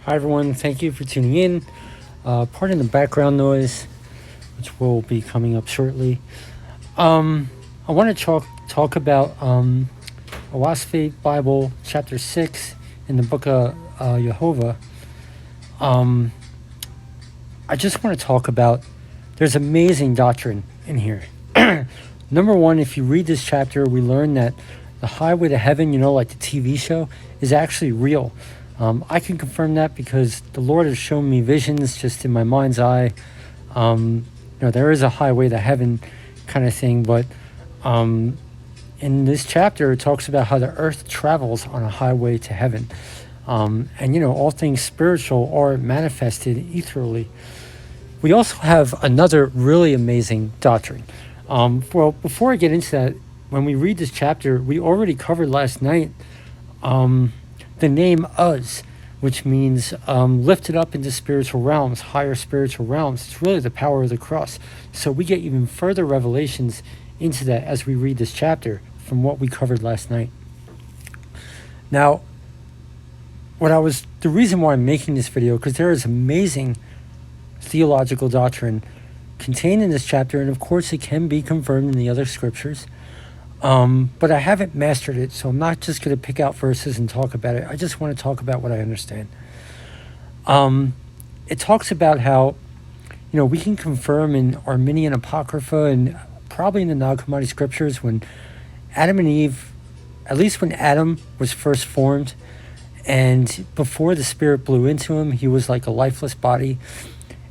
Hi everyone, thank you for tuning in. Pardon the background noise, which will be coming up shortly. I want to talk about Oaphse Bible, chapter 6, in the book of Jehovah. I just want to talk about, there's amazing doctrine in here. Number one, if you read this chapter, we learn that the highway to heaven, like the TV show, is actually real. I can confirm that because the Lord has shown me visions just in my mind's eye. There is a highway to heaven kind of thing, but in this chapter, it talks about how the earth travels on a highway to heaven. And all things spiritual are manifested ethereally. We also have another really amazing doctrine. Well, before I get into that, when we read this chapter, we already covered last night the name Uz, which means lifted up into spiritual realms, higher spiritual realms. It's really the power of the cross. So we get even further revelations into that as we read this chapter from what we covered last night. Now, the reason why I'm making this video, because there is amazing theological doctrine contained in this chapter, and of course it can be confirmed in the other scriptures. But I haven't mastered it, so I'm not just going to pick out verses and talk about it. I just want to talk about what I understand. It talks about how, we can confirm in Arminian Apocrypha and probably in the Nag Hammadi scriptures when Adam and Eve, at least when Adam was first formed, and before the Spirit blew into him, he was like a lifeless body,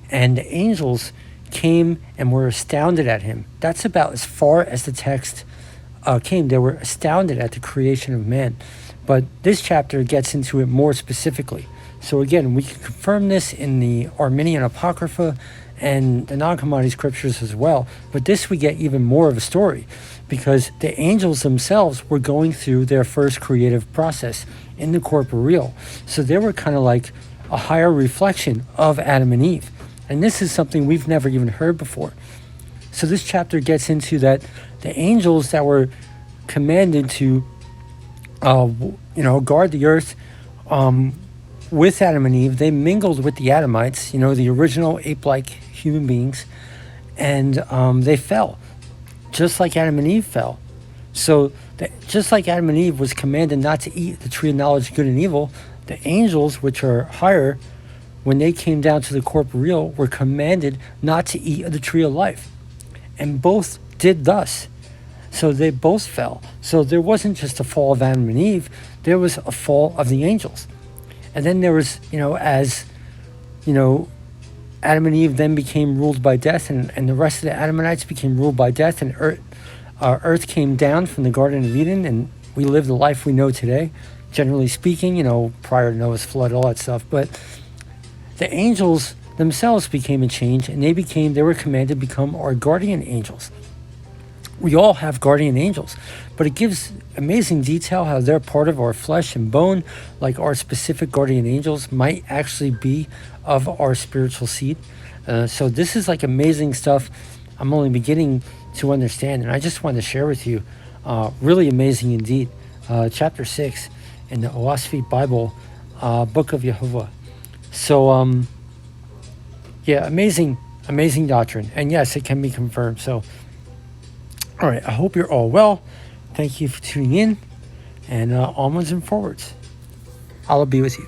and the angels came and were astounded at him. That's about as far as the text came. They were astounded at the creation of man. But this chapter gets into it more specifically. So again, we can confirm this in the Arminian Apocrypha and the Nag Hammadi scriptures as well. But this we get even more of a story, because the angels themselves were going through their first creative process in the corporeal. So they were kind of like a higher reflection of Adam and Eve. And this is something we've never even heard before. So this chapter gets into that the angels that were commanded to, guard the earth with Adam and Eve, they mingled with the Adamites, the original ape-like human beings, and they fell, just like Adam and Eve fell. So just like Adam and Eve was commanded not to eat the tree of knowledge of good and evil, the angels, which are higher, when they came down to the corporeal, were commanded not to eat of the tree of life. And both did thus. So they both fell. So there wasn't just a fall of Adam and Eve, there was a fall of the angels. And then there was, Adam and Eve then became ruled by death, and the rest of the Adamites became ruled by death, and earth came down from the Garden of Eden, and we live the life we know today, generally speaking, prior to Noah's flood, all that stuff. But the angels themselves became a change, and they were commanded to become our guardian angels. We all have guardian angels, but it gives amazing detail how they're part of our flesh and bone, like our specific guardian angels might actually be of our spiritual seed. So this is like amazing stuff I'm only beginning to understand, and I just wanted to share with you. Really amazing indeed. Chapter 6 in the Oaphse Bible, book of Jehovah. So, amazing doctrine. And yes, it can be confirmed. So, all right, I hope you're all well. Thank you for tuning in, and onwards and forwards. Allah be with you.